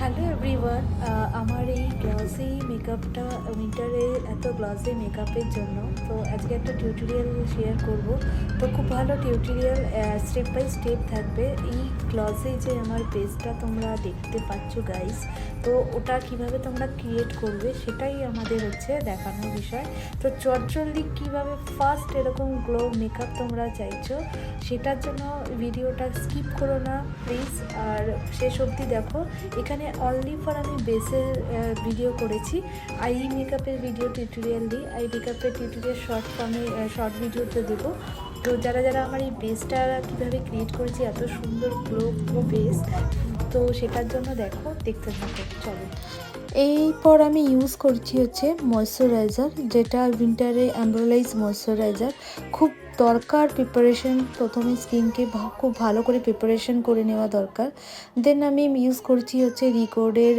Hello everyone, আমার এই glossy মেকআপটা উইন্টারে এত গ্লসি মেকআপের জন্য তো আজকে একটা টিউটোরিয়াল শেয়ার করব। তো খুব ভালো টিউটোরিয়াল, স্টেপ বাই স্টেপ থাকবে। এই গ্লসি যে আমার বেসটা তোমরা দেখতে পাচ্ছ গাইস, তো ওটা কিভাবে তোমরা ক্রিয়েট করবে সেটাই আমাদের হচ্ছে দেখানোর বিষয়। তো চটজলদি কিভাবে ফার্স্ট এরকম গ্লো মেকআপ তোমরা চাইছো, সেটার জন্য ভিডিওটা স্কিপ করো না প্লিজ, আর শেষ অবধি দেখো। এখানে অনলি ফর আমি বেসের ভিডিও করেছি, আই মেকআপের ভিডিও টিউটোরিয়াল দিই, আই মেকআপের টিউটোরিয়াল শর্ট ফর্মে শর্ট ভিডিওতে দেবো। তো যারা যারা আমার এই বেসটা কীভাবে ক্রিয়েট করেছি, এত সুন্দর গ্লো বেস, তো সেটার জন্য দেখো, দেখতে থাকো, চলো। এরপর আমি ইউজ করছি হচ্ছে ময়শ্চারাইজার, যেটা উইন্টারে অ্যাম্ব্রোলাইজ ময়শ্চারাইজার খুব দরকার। প্রিপারেশন প্রথমে স্কিনকে খুব ভালো করে প্রিপারেশন করে নেওয়া দরকার। দেন আমি ইউজ করছি হচ্ছে রিকোডের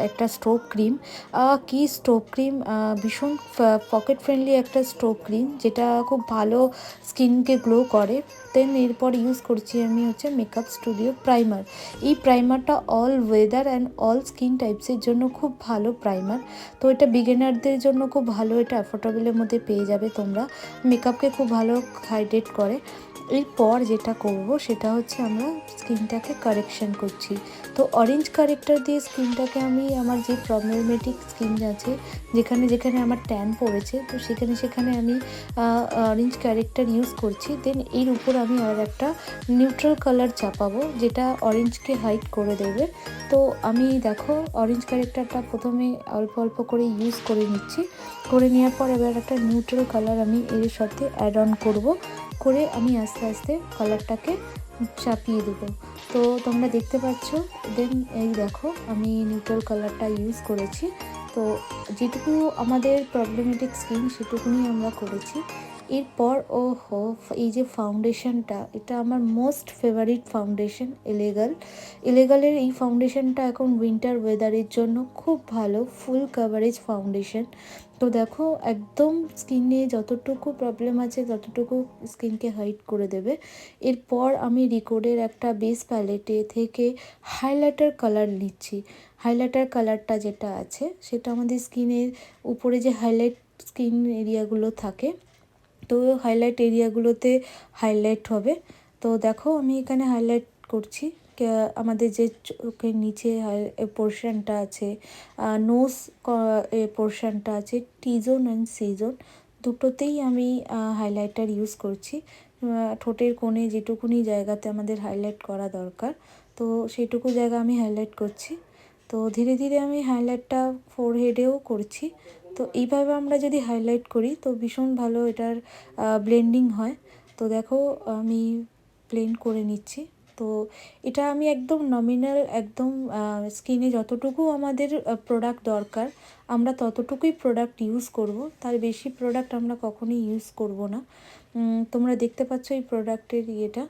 একটা স্ট্রোব ক্রিম। কি স্ট্রোব ক্রিম, ভীষণ পকেট ফ্রেন্ডলি একটা স্ট্রোব ক্রিম, যেটা খুব ভালো স্কিনকে গ্লো করে। দেন এরপর ইউজ করছি আমি হচ্ছে মেকআপ স্টুডিও প্রাইমার। এই প্রাইমারটা all weather and all skin টাইপসের জন্য খুব ভালো প্রাইমার। তো এটা বিগিনারদের জন্য খুব ভালো, এটা অ্যাফোর্ডেবলের মধ্যে পেয়ে যাবে তোমরা। মেকআপকে খুব ভালো হাইড্রেট করে। এরপর যেটা করব সেটা হচ্ছে আমরা স্কিনটাকে কারেকশন করছি। তো অরেঞ্জ কারেক্টার দিয়ে স্কিনটাকে আমি, আমার যে প্রবলেমেটিক স্কিন আছে, যেখানে যেখানে আমার ট্যান পড়েছে, তো সেখানে সেখানে আমি অরেঞ্জ কারেক্টার ইউজ করছি। দেন এর উপর আমি আর একটা নিউট্রাল কালার চাপাবো, যেটা অরেঞ্জকে হাইড করে দেবে। তো আমি দেখো অরেঞ্জ কারেক্টারটা প্রথমে অল্প অল্প করে ইউজ করে নিচ্ছি। করে নেওয়ার পর এবার একটা নিউট্রাল কালার আমি এর সাথে অ্যাড অন করব, করে আমি আস্তে আস্তে কালারটাকে চাপিয়ে দেবো। তো তোমরা দেখতে পাচ্ছ। দেন এই দেখো আমি নিউট্রাল কালারটা ইউজ করেছি। তো যেটুকু আমাদের প্রবলেমেটিক স্কিন সেটুকুনি আমরা করেছি। এরপর এই যে ফাউন্ডেশনটা, এটা আমার মোস্ট ফেভারিট ফাউন্ডেশন, এলেগালের এই ফাউন্ডেশনটা এখন উইন্টার ওয়েদারের জন্য খুব ভালো ফুল কাভারেজ ফাউন্ডেশন। তো দেখো একদম স্কিনে যতটুকু প্রবলেম আছে ততটুকু স্কিনকে হাইড করে দেবে। এরপর আমি রিকোডের একটা বেস প্যালেটে থেকে হাইলাইটার কালার নিচ্ছি। হাইলাইটার কালারটা যেটা আছে সেটা আমাদের স্কিনের উপরে যে হাইলাইট স্কিন এরিয়াগুলো থাকে, তো হাইলাইট এরিয়াগুলোতে হাইলাইট হবে। তো দেখো আমি এখানে হাইলাইট করছি আমাদের যে চোখের নিচে পোর্শনটা আছে, নোজ পোর্শনটা আছে, টি জোন অ্যান্ড সি জোন দুটোতেই আমি হাইলাইটার ইউজ করছি। ঠোঁটের কোণে যেটুকুনি জায়গাতে আমাদের হাইলাইট করা দরকার, তো সেইটুকু জায়গা আমি হাইলাইট করছি। তো ধীরে ধীরে আমি হাইলাইটটা ফোরহেডেও করছি। তো এইভাবে আমরা যদি হাইলাইট করি তো ভীষণ ভালো এটার ব্লেন্ডিং হয়। তো দেখো আমি ব্লেন্ড করে নিচ্ছি। তো এটা আমি একদম নমিনাল, একদম স্কিনে যতটুকু আমাদের প্রোডাক্ট দরকার আমরা ততটুকুই প্রোডাক্ট ইউজ করব, তার বেশি প্রোডাক্ট আমরা কখনোই ইউজ করব না। তোমরা দেখতে পাচ্ছ এই প্রোডাক্টের ইয়েটা,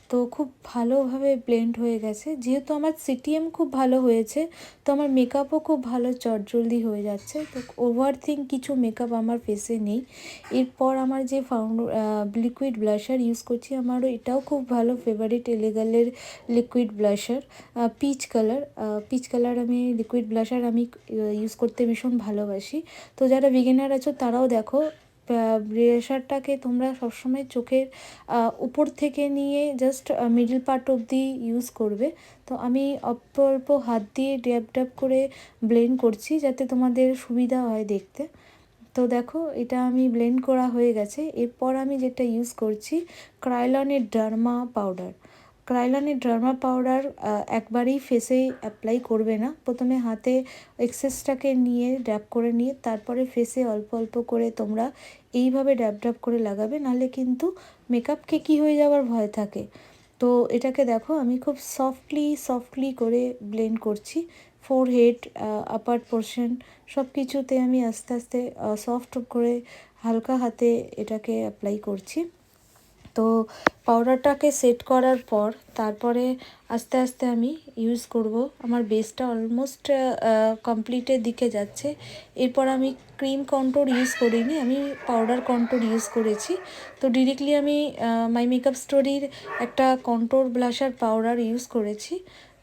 তো খুব ভালোভাবে ব্লেন্ড হয়ে গেছে। যেহেতু আমার সিটিএম খুব ভালো হয়েছে, তো আমার মেকআপও খুব ভালো চটজলদি হয়ে যাচ্ছে। তো ওভারথিং কিছু মেকআপ আমার ফেসে নেই। এরপর আমার যে লিকুইড ব্লাশার ইউজ করছি, আমারও এটাও খুব ভালো ফেভারিট এলেগালের লিকুইড ব্লাশার, পিচ কালার আমি লিকুইড ব্লাশার আমি ইউজ করতে ভীষণ ভালোবাসি। তো যারা বিগিনার আছো তারাও দেখো, ব্লাশারটাকে তোমরা সবসময় চোখের উপর থেকে নিয়ে জাস্ট মিডল পার্ট অবধি ইউজ করবে। তো আমি অল্প অল্প হাত দিয়ে ড্যাব ড্যাব করে ব্লেন্ড করছি যাতে তোমাদের সুবিধা হয় দেখতে। তো দেখো এটা আমি ব্লেন্ড করা হয়ে গেছে। এরপর আমি যেটা ইউজ করছি ক্রাইলনের ডার্মা পাউডার। ক্রাইলনের ডার্মা পাউডার একবারেই ফেসে অ্যাপ্লাই করবে না, প্রথমে হাতে এক্সেসটাকে নিয়ে ড্যাব করে নিয়ে তারপরে ফেসে অল্প অল্প করে তোমরা এইভাবে ড্যাব ড্যাব করে লাগাবে, নাহলে কিন্তু মেকআপকে কী হয়ে যাওয়ার ভয় থাকে। তো এটাকে দেখো আমি খুব সফটলি করে ব্লেন্ড করছি। ফোরহেড, আপার পোর্শন সব কিছুতে আমি আস্তে আস্তে সফট করে হালকা হাতে এটাকে অ্যাপ্লাই করছি। তো পাউডারটাকে সেট করার পর তারপরে আস্তে আস্তে আমি ইউজ করব। আমার বেসটা অলমোস্ট কমপ্লিটের দিকে যাচ্ছে। এরপর আমি ক্রিম কন্ট্যুর ইউজ করিনি, আমি পাউডার কন্ট্যুর ইউজ করেছি। তো ডিরেক্টলি আমি মাই মেকআপ স্টোরির একটা কন্ট্যুর ব্লাশার পাউডার ইউজ করেছি।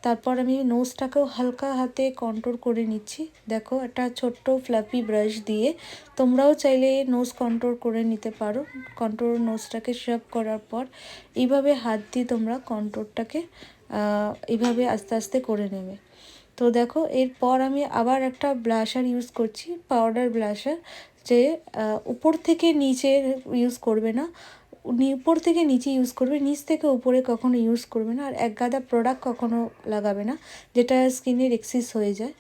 তারপর আমি নোজটাকেও হালকা হাতে কন্ট্রোল করে নিচ্ছি। দেখো একটা ছোট্ট ফ্লাফি ব্রাশ দিয়ে তোমরাও চাইলে নোজ কন্ট্রোল করে নিতে পারো। কন্ট্রোল নোজটাকে শেপ করার পর এইভাবে হাত দিয়ে তোমরা কন্ট্রোলটাকে এইভাবে আস্তে আস্তে করে নেবে। তো দেখো এরপর আমি আবার একটা ব্লাশার ইউজ করছি, পাউডার ব্লাশার, যে উপর থেকে নিচে ইউজ করবে না, উপর থেকে নিচে ইউজ করবে, নিচ থেকে উপরে কখনো ইউজ করবে না, আর এক গাদা প্রোডাক্ট কখনো লাগাবে না যেটা স্কিনের এক্সিস হয়ে যায়।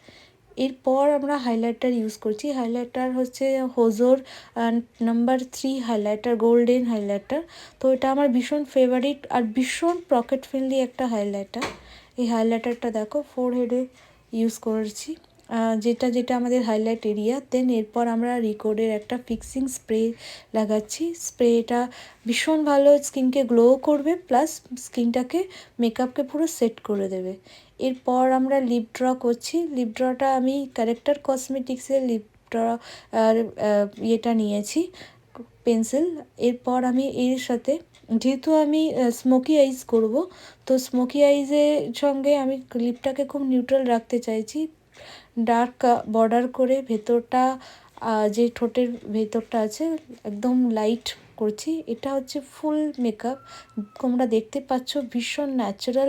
এরপর আমরা হাইলাইটার ইউজ করছি। হাইলাইটার হচ্ছে হোজোর নাম্বার 3 হাইলাইটার, গোল্ডেন হাইলাইটার। তো এটা আমার ভীষণ ফেভারিট আর ভীষণ পকেট ফ্রেন্ডলি একটা হাইলাইটার। এই হাইলাইটারটা দেখো ফোরহেডে ইউজ করছি, যেটা যেটা আমাদের হাইলাইট এরিয়া। দেন এরপর আমরা রিকোডের একটা ফিক্সিং স্প্রে লাগাচ্ছি। স্প্রেটা ভীষণ ভালো স্কিনকে গ্লো করবে, প্লাস স্কিনটাকে মেকআপকে পুরো সেট করে দেবে। এরপর আমরা লিপ ড্র করছি। লিপ ড্রটা আমি ক্যারেক্টার কসমেটিক্সের লিপ ড্র ইয়েটা নিয়েছি, পেন্সিল। এরপর আমি এর সাথে, যেহেতু আমি স্মোকি আইজ করব, তো স্মোকি আইজের সঙ্গে আমি লিপটাকে খুব নিউট্রাল রাখতে চাইছি। ডার্ক বর্ডার করে ভেতরটা, যে ঠোঁটের ভেতরটা আছে একদম লাইট করছি। এটা হচ্ছে ফুল মেকআপ, তোমরা দেখতে পাচ্ছ ভীষণ ন্যাচারাল।